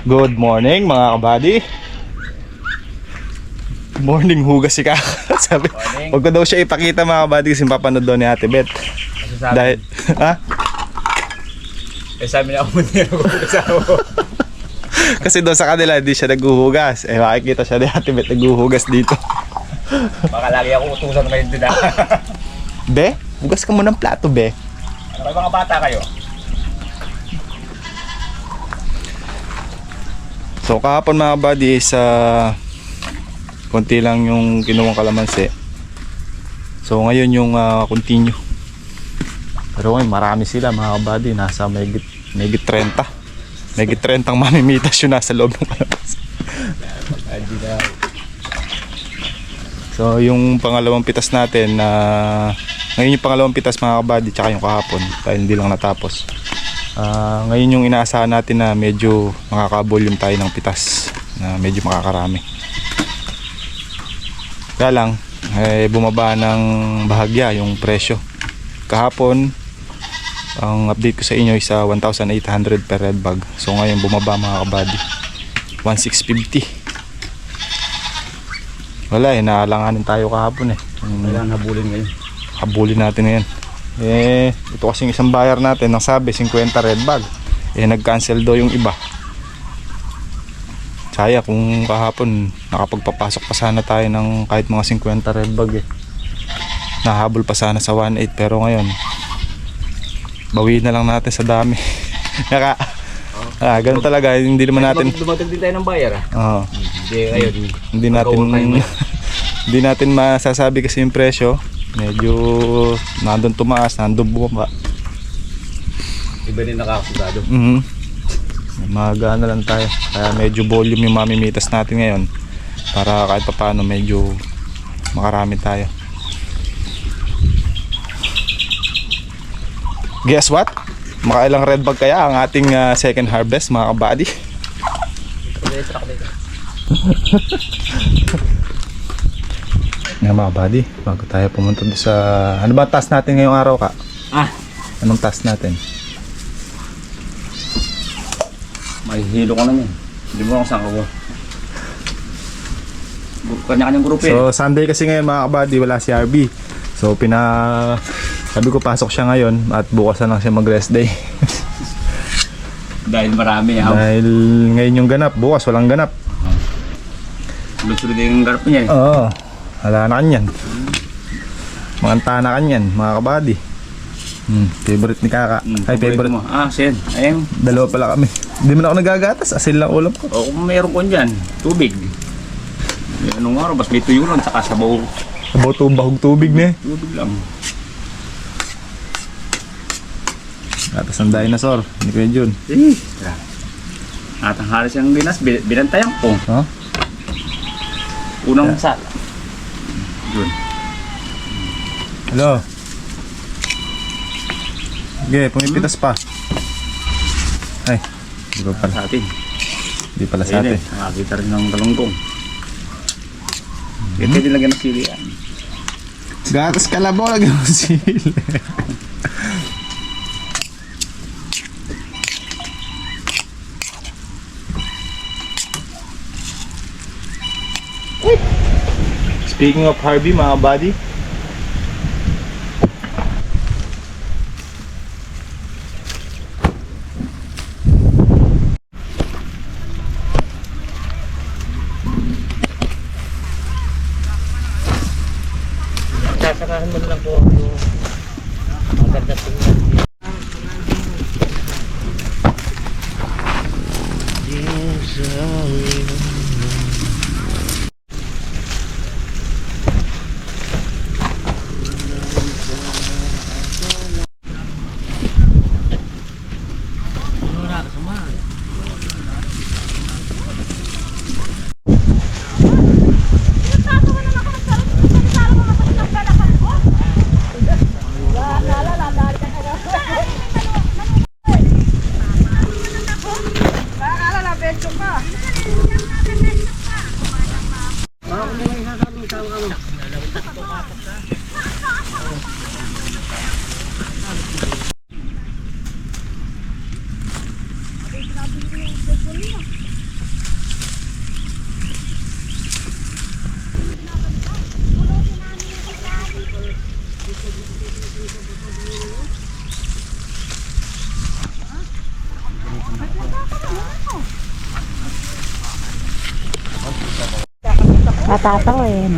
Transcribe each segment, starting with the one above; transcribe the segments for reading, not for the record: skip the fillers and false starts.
Good morning mga kabady. Morning hugas si Kaka. Sabi, huwag ko daw siya ipakita mga kabady kasi papanood daw ni Ate Beth. Dahil, ha? Eh sabi niya ako hindi naghuhugas ako. Kasi doon sa kanila hindi siya naghuhugas. Eh makikita siya ni Ate Beth naghuhugas dito. Baka lagi ako utusan kayo din ah. Be, hugas ka mo ng plato, be. Ano kayo mga bata kayo? So kahapon mga kabady sa konti lang yung kinuwang kalamansi. So ngayon yung continue. Pero ngayon marami sila mga kabady. Nasa may 30. May 30 mamimitas yun nasa loob ng kalamansi. So yung pangalawang pitas natin ngayon yung pangalawang pitas mga kabady tsaka yung kahapon dahil hindi lang natapos. Ngayon yung inaasahan natin na medyo makaka-volume tayo ng pitas na medyo makakarami. Kaya lang bumaba ng bahagya yung presyo. Kahapon ang update ko sa inyo is 1,800 per red bag. So ngayon bumaba mga kabady 1,650. Wala naalanganin tayo kahapon Kailangan habulin ngayon. Habulin natin ngayon. Ito kasing isang buyer natin nang sabi 50 red bag. Nag-cancel daw yung iba. Saya kung kahapon nakapagpapasok pa sana tayo ng kahit mga 50 red bag Nahabol pa sana sa 1.8 pero ngayon bawiin na lang natin sa dami. Ganun talaga, hindi naman natin Dumating din tayo ng buyer Oo. Hindi natin hindi natin masasabi kasi yung presyo. Medyo nandun tumaas, nandun bumaba. Iba din nakakasado. Magaan na lang tayo. Kaya medyo volume yung mamimitas natin ngayon para kahit paano medyo makarami tayo. Guess what? Makailang red bag kaya ang ating second harvest mga kabady? Nga mga buddy, bago tayo pumunta doon sa... Ano ba task natin ngayong araw ka? Anong task natin? Mahihilo ko na yan. Hindi mo lang saan ko. Kanya-kanyang grupo So Sunday kasi ngayon mga kabady, wala si RB. So sabi ko pasok siya ngayon at bukas na lang siya mag rest day. Dahil marami Dahil ngayon yung ganap, bukas walang ganap. Sunod-sunod yung garap niya Oo. Wala na kanyan. Mga tana kanyan, mga kabady. Favorite ni Kaka. Ay, favorite mo. Sen. Ayun. Dalawa pala kami. Hindi man ako nagagatas, asin lang ulam ko. O kung mayroon ko dyan, tubig. Anong araw, bas may tuyo lang, saka sabaw. Sabaw bahog tubig na Tubig lang. Gatas ng dinosaur, hindi ko yun. At ang halos yung binas, binantayan ko. Huh? Unang sala. Yun. Hello. Okay, pumipitas pa. Ay, hindi pa pala. Sa atin. Hindi pala sa atin. Nakakita rin ng talunggong. Pwede lagyan ng sili yan. Gatas kalabaw, lagyan mo sili. Speaking of Harvey, mga buddy, sasakahan mo na lang po yung maganda tingnan. Matataw eh.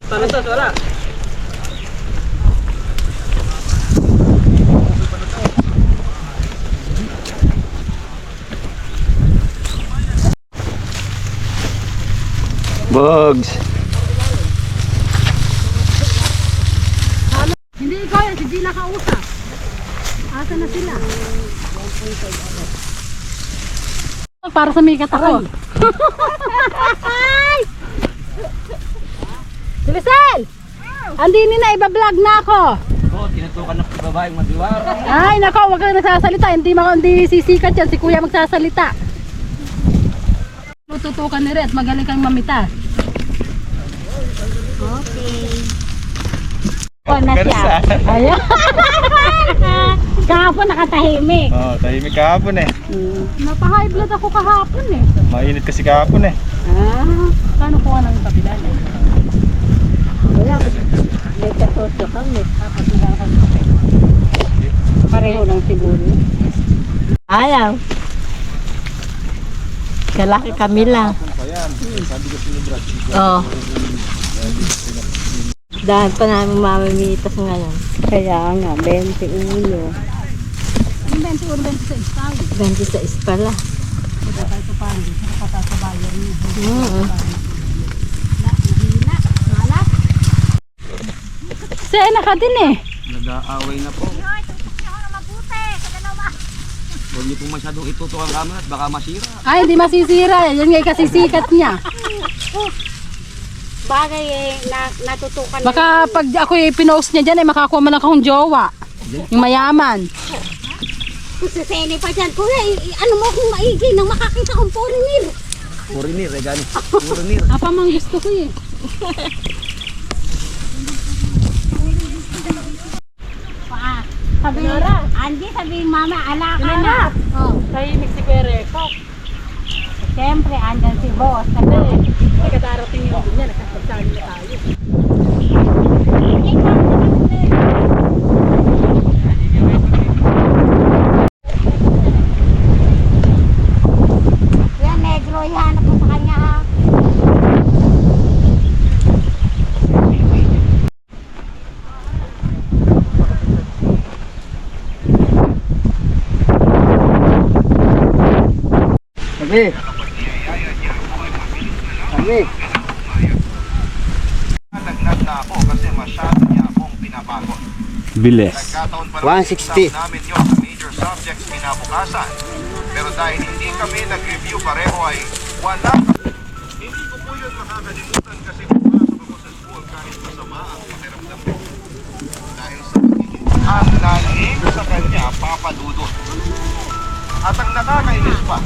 Wala. Bugs. Hindi ikaw yan, si Gina kausap. Asa na sila? Para sa mikat ako. Silisel! Andini na, iba-vlog na ako. Oo, tinutukan ng babaeng madiwar. Ay, nako, wag kang nagsasalita. Hindi sisikat yan. Si kuya magsasalita. Tututukan ni Red, magaling kang mamita. Okay. Na siya. Ayan. Kahapon nakatahimik. Oh, tahimik kahapon eh. Napa-high blood ako kahapon eh. Mainit kasi kahapon eh. Paano kuha ng kabila niya? Wala. May kasosyo kami. Pareho ng siguro. Ayaw. Kalaki kami lang. Oo. Dahil pa namin mamamitas ngayon. Kaya nga, 21. Ang 21, 26 tayo. 26 pala. Kaya tayo ito paano, nakatasabayan niyo. Sena ka din eh. Nag-aaway na po. Huwag niyo po masyadong itutok ang camera at baka masira. Ay, hindi masisira. Yan nga kasi sikat niya. Bagay eh, natutukan. Baka pag ako pinost niya dyan, makakuha man akong jowa. Yung mayaman. Kung sa sene pa dyan, kuya, ano mo kung maigi nang makakita kong foreigner. Foreigner, eh gani. Foreigner. Apa mang gusto ko eh. Sabi, Andy, sabi mama, ala ka na. Oh, tahimik si Pereko. Siyempre, andyan si boss. Nagkatarating yung din niya, nagkasagsali na tayo. Yan, negro, ihanap mo sa kanya ha. Sabi. Sabi. Nagnag na ako kasi masyado niya akong pinabago. Bilis. Nagkataon pa lang 160. namin yun sa major subjects kinabukasan. Pero dahil hindi kami nag-review pareho ay wala. Hindi ko po yun makakalimutan kasi pumasok ako sa school kahit masama ang pakiramdam ko. Dahil sa pagiging ang nalig sa kanya, papadudot. At ang nakakainis pa,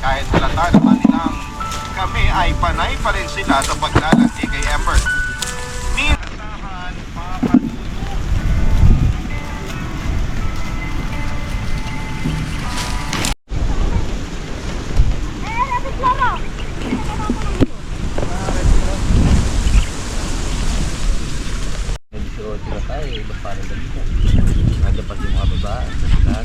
kahit halata naman nilang kami ay panay pa rin sila sa paglalandi kay Ember. Minasahan, papadudot. Sila tayo, iba para dito. Nadapat yung mga babae sa sinar.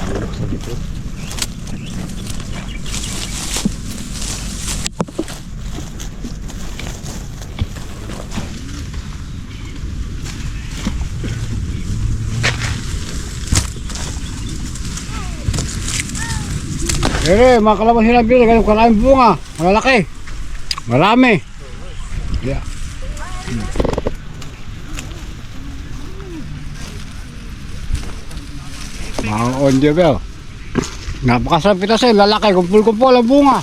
Bulok sa dito. Mga kalamansi na bilo, ganun karaming bunga. Malalaki. Marami. Yeah. Mga onje bel. Napakasarap ito sa'yo, lalaki, kumpul-kumpul ang bunga.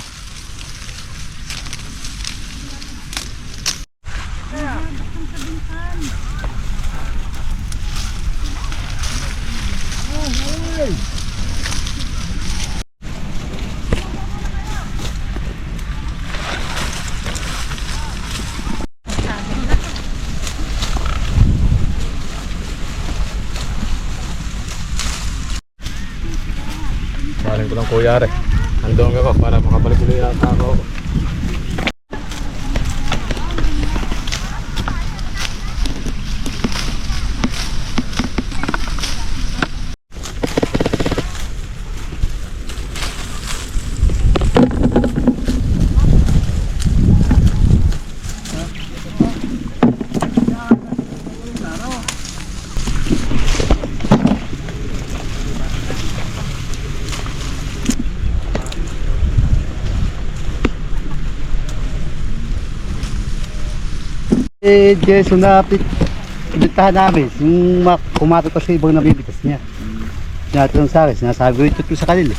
Maling ko lang kuya re. Andong ako para makabalik ulit yata ako. Jason na pinuntahan namin, yung kumatot sa ibang nabibitas niya. Sinatanong sa akin, sinasabi ko ito sa kanila.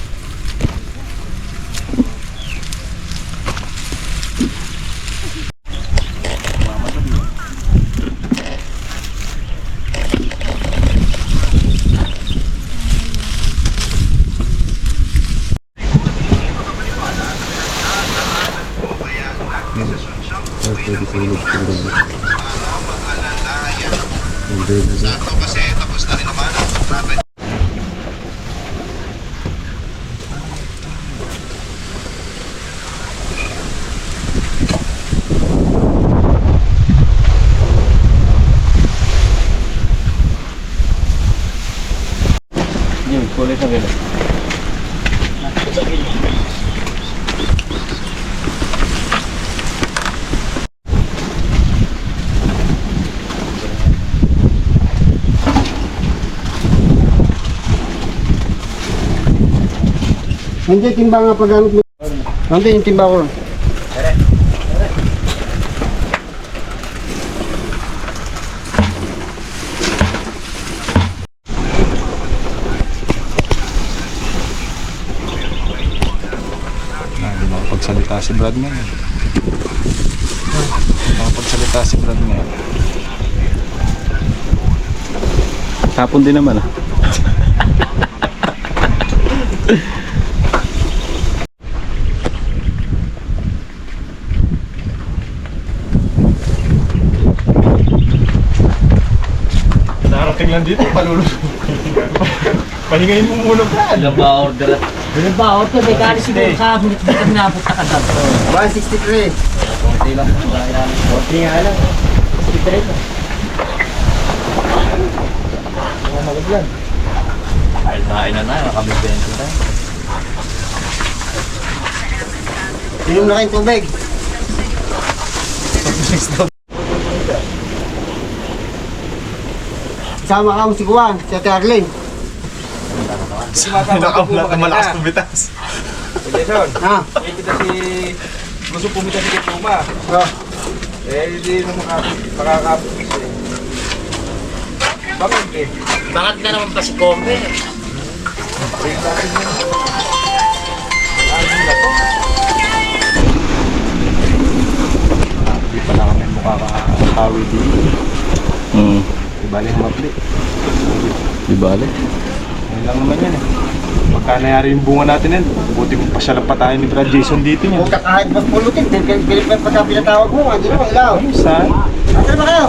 Sakto kasi tapos na rin naman ang kontrata. Yun, kulay sa gano'n. Nandiyan timba nga paggamit mo. Nandiyan yung timba ko. Hindi makapagsalita si Brad ngayon. Makapagsalita si Brad ngayon. Hapon din naman ah. Nakarating lang dito, palulusog. Pahingayin mo muna, Brad. Ilan ba order? Ilan ba order? May kali siguro ka, hindi kami napunta ka dito. 163. Konti lang. Konti nga lang. 63 lang. Kain na na, kami 20 na. Inom na kayong tubig. Sama ka mo si Juan, si Ate Arlene. Nakaulat na malakas tumitas. Jason, Ha? eh kita si... Gusto pumita si Puma. Oh. Eh, hindi na makakapos eh. Bakit eh? Bakit na naman pa si Kombe? Hindi pa na kami makakahawi dito. Di bali ang mapli. Di bale? Ayun lang naman yan eh. Pagka nangyari yung bunga natin yan, buti kung pasyalan pa tayo ni Brad Jason dito niya. Huwag ka kahit mas pulutin, dahil pagka pinatawag mo, hindi naman ilaw. Saan? Asan ba kayo?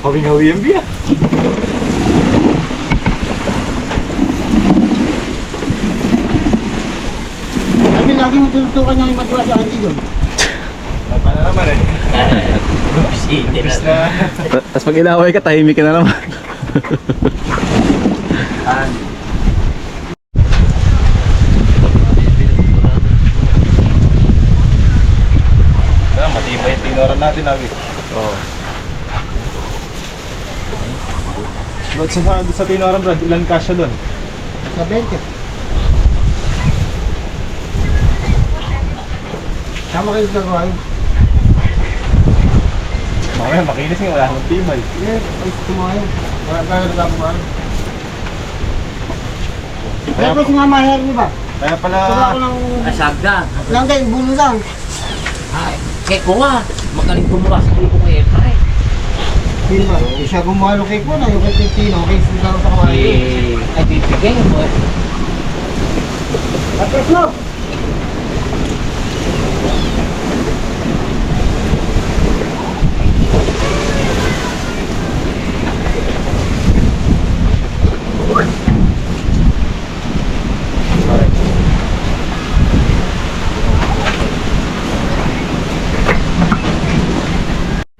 Hawing-hawi ang biya. Sabi lagi mo tutukan niya yung matuwa sa akin dito. Paano naman eh? City na. Tapos pag inaway ka, tahimik ka na naman. Matibay yung tinoran natin, Abi. Oo. Brad, sa tinoran, Brad, ilan kasya doon? Sa 20. Sama kayo sa gawin. Mamaya, makinis nga, wala akong tibay. Yes, ay kumain. Wala tayo nagkakumain. Kaya po si Mama Herny ba? Kaya pala... Wala ko ng... Asagda. Lang kayo, bulo lang. Ay, kaya ko nga. Magaling kumuha sa ko kay Efra eh. Hindi ba? Siya gumawa ng cake mo na, yung kay Tino, kay Sila sa kawain. Ay, bibigay mo eh. Tapos no?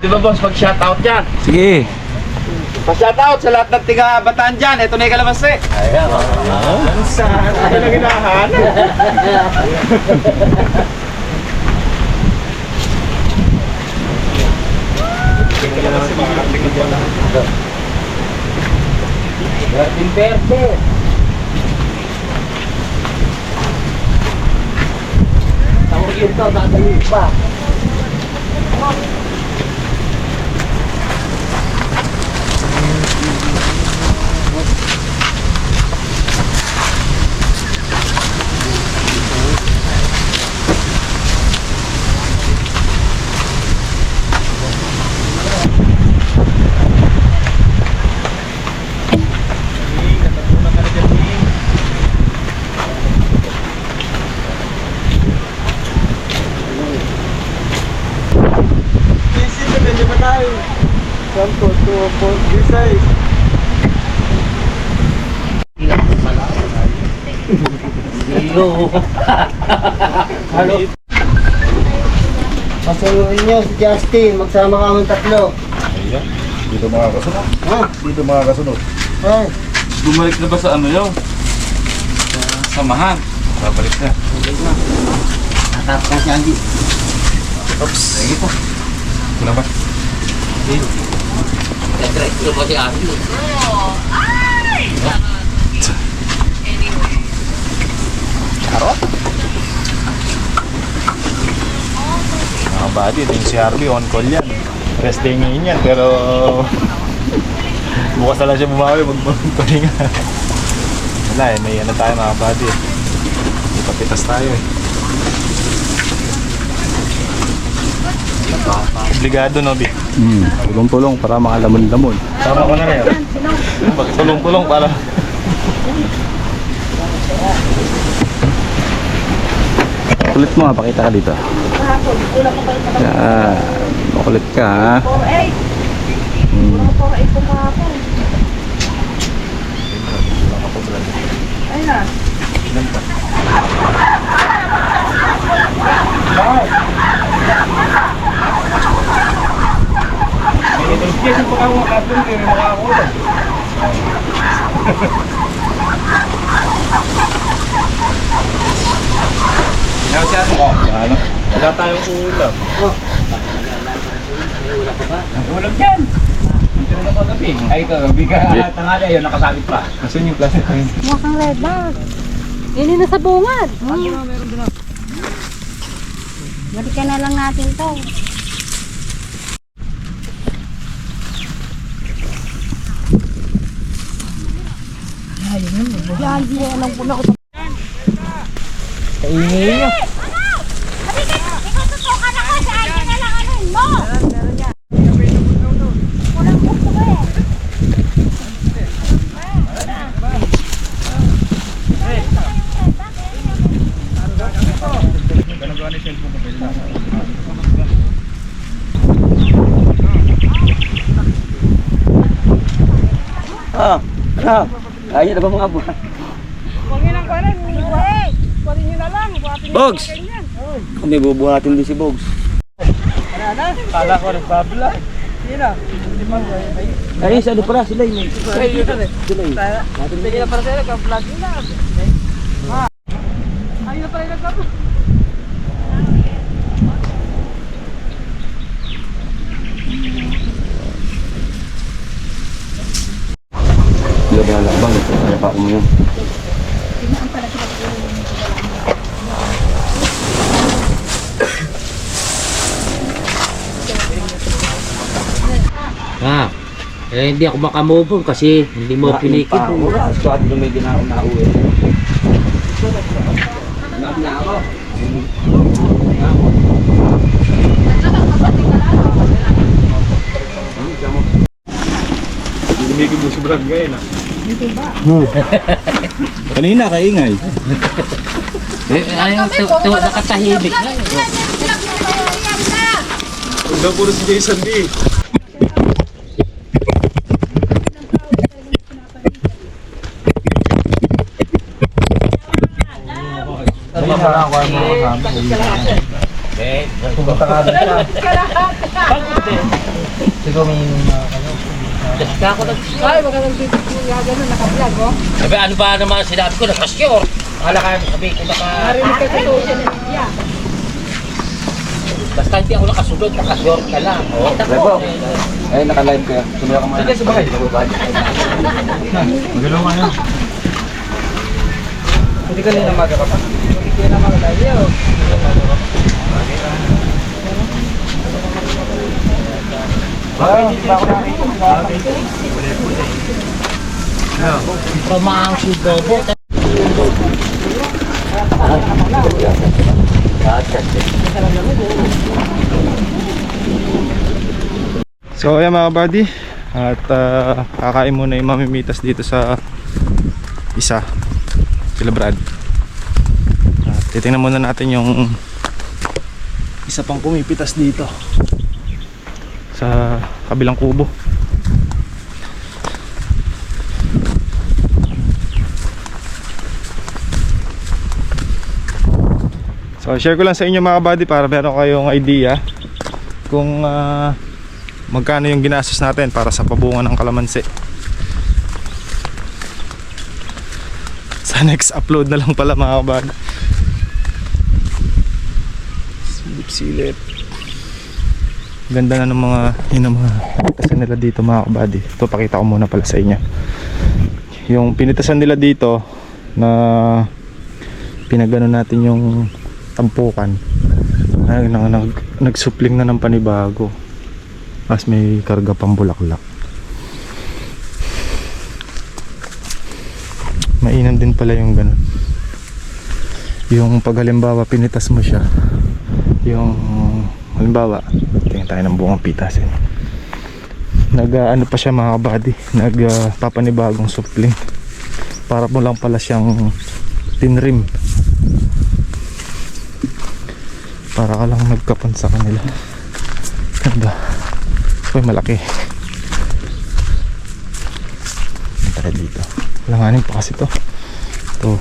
Di ba boss, mag-shoutout yan? Sige. Pa-shoutout sa lahat ng tiga Bataan dyan. Ito na yung kalamansi. Ayan. Saan? Ano na ginahan? Martin Verde. ito, dadalhin pa. Iyo. Halo. Pasunurin nyo si Justin, magsama kami tatlo. Ayan. Dito makakasunod. Ha? Dito makakasunod. Ay, Bumalik na ba sa ano yun? Sa samahan. Babalik na. natapos na si Andy. Oops. Sige po. Ano ba? Nag-drive-thru ko si Andy. Mga buddy, ito yung si Harvey, on call yan. Rest day ngayon yan, pero bukas na lang siya bumawi, magpahinga. Wala eh, may ano tayo mga buddy. May papitas tayo eh. Obligado no, Bi? Tulong-tulong para mga lamon-lamon. Tama ko na rin. Tulong-tulong para... Kulit mo nga, pakita ka dito. Yan. Makulit ka ha. 4. Ano? Wala tayong ulam. Ang ulam dyan. Ito na kagabi. Ay, kagabi ka. Tangali, ayun, nakasabit pa. Nasaan yung plastic na yun? Mukhang red bag. Yun na sa bungad. Balikan na lang natin to. Kaingay niyo. Ikaw tutukan ako sa akin na lang anuin mo. Walang gusto ko eh. Kaya na ba mga buwan? Bogs! Kami bubuhatin din si Bogs. Kala ko nagbabla. Ay, sa ano pala sila yun? Bigyan na para sa'yo, ka-vlog nila. Ayun na pala yung nagkapo. Sila ba labang? Kaya pa ako mo yun. Hindi ako makamove kasi hindi mo pinikit. Wala, so at lumigin na ako na uwi. Lumigil mo si Brad ngayon ah. Kanina kaingay. Ayaw, nakatahimik na. Huwag daw puro si Jason B. Sabi, ano ba naman sinabi ko? Nakasyur. Kala kaya mo sabihin ko basta hindi ako nakasunod, nakasyur ka lang. Lebo. Ay, naka-live kaya. Sumaya ka muna. Sige, subakay. Magalaw nga yan. Hindi ka nila magkakapa. Pamaang si Bobo. So ayan mga buddy, at kakain muna yung mamimitas dito sa isa, sila Brad. At titingnan muna natin yung isa pang pumipitas dito sa kabilang kubo. So share ko lang sa inyo mga buddy para meron kayong idea kung magkano yung ginastos natin para sa pabungan ng kalamansi. Sa next upload na lang pala mga kabady. Silip-silip. Ganda na ng mga pinitasan nila dito mga kabady. Ito pakita ko muna pala sa inyo. Yung pinitasan nila dito na pinagano natin yung tampukan, nagsupling na ng panibago. As may karga pang bulaklak. Mainam din pala yung ganun. Yung pag halimbawa pinitas mo siya, yung halimbawa tingnan tayo ng buong pitasin, ano pa siya mga kabady, papanibagong supling. Para mo lang pala siyang tinrim, para ka lang nagkapon sa kanila. Diba? Uy, malaki. Tara dito. Langanin pa kasi to. Ito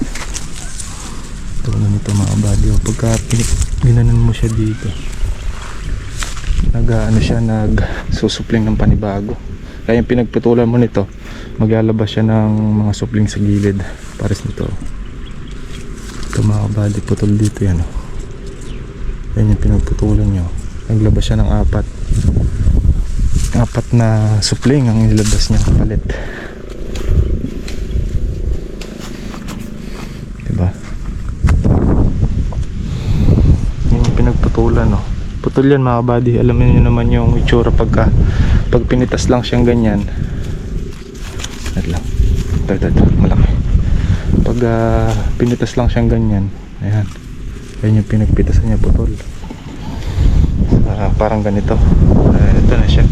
ganito mga buddy. Pagka ginanon mo siya dito, nagsusupling ng panibago. Kaya yung pinagputulan mo nito, maglalabas siya ng mga supling sa gilid. Pares nito. Ito mga buddy, putol dito yan. Yan yung pinagputulan nyo. Naglabas siya ng apat na supling ang nilabas niya kapalit. Diba? Yan yung pinagputulan, no? Putol yan mga buddy. Alam niyo naman yung itsura pag pinitas lang siyang ganyan. Ito, malaki. Pag pinitas lang siyang ganyan, ayan. Yan yung pinagpitasan niya, putol. Parang ganito. Ito na siya.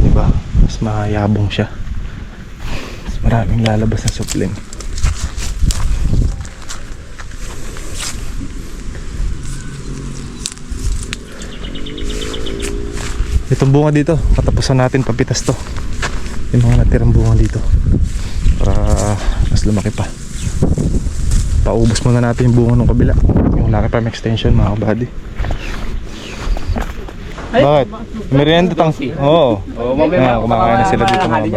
Diba? Mas mayabong siya. Mas maraming lalabas na supling. Itong bunga dito, katapusan natin papitas to. Yung mga natirang bunga dito, para mas lumaki pa. Paubos muna natin yung bunga ng kabila, yung Lucky Farm extension mga kabady. Bakit? Merienda tang. Oo. Mamaya kumakain na sila dito mga kabady.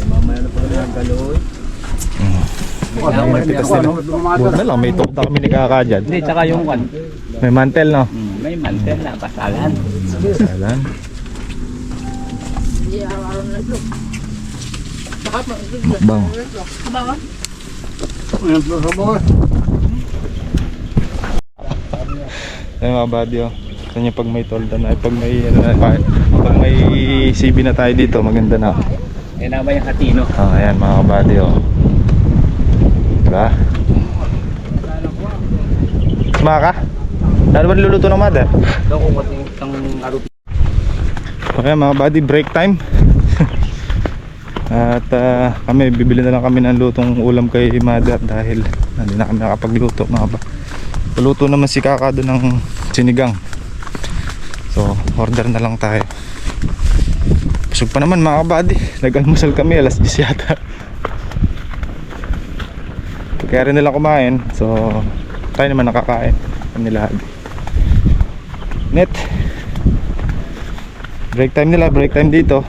Mamaya na pala ng galoy. Pitas nila. Buwan na lang, may tukta kami ni Kaka dyan. Hindi, tsaka yung one. May mantel, no? May mantel na, basalan. Salan. Bang. Ayun mga buddy, oh. Kanya pag may tolda na, pag may CB na tayo dito, maganda na. Yan na ba yung Hatino? Ayan mga buddy, oh. Diba? Sumaka? Ano ba niluluto ng mother? Ito kung matang arot. Okay mga buddy, break time. At kami, bibili na lang kami ng lutong ulam kay mother dahil hindi na kami nakapagluto mga ba. Luto naman si Kaka doon ng sinigang. So order na lang tayo. Busog pa naman mga buddy. Nag-almusal kami alas 10 yata. Kaya rin nila kumain. So tayo naman nakakain. Kami lahat. Net. Break time nila, break time dito.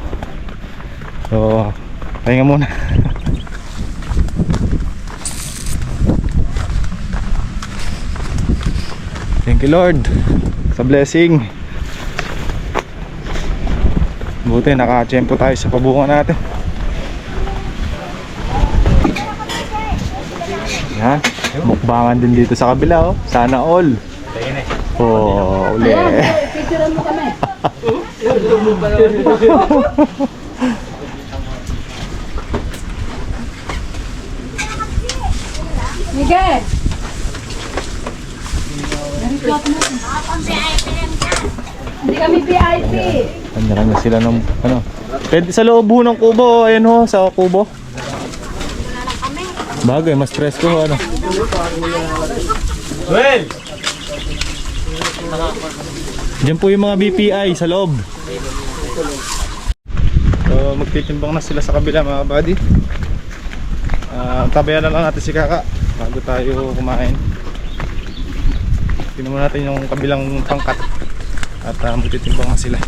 So pahinga muna. Thank you Lord sa blessing. Buti nakatsyempo tayo sa pabungan natin. Yan. Mukbangan din dito sa kabila oh. Sana all. Oh, uli. Picturean mo kami. Miguel! Hindi kami VIP. Kanya-kanya sila ng ano. Pwede sa loob ho ng kubo. Ayan ho, sa kubo. Bagay, mas presko ho ano. Well! Diyan po yung mga BPI sa loob. So magtitimbang na sila sa kabila mga buddy. Tabayan na lang natin si Kaka bago tayo kumain. Tingnan muna natin yung kabilang pangkat. At magtitimbang na sila.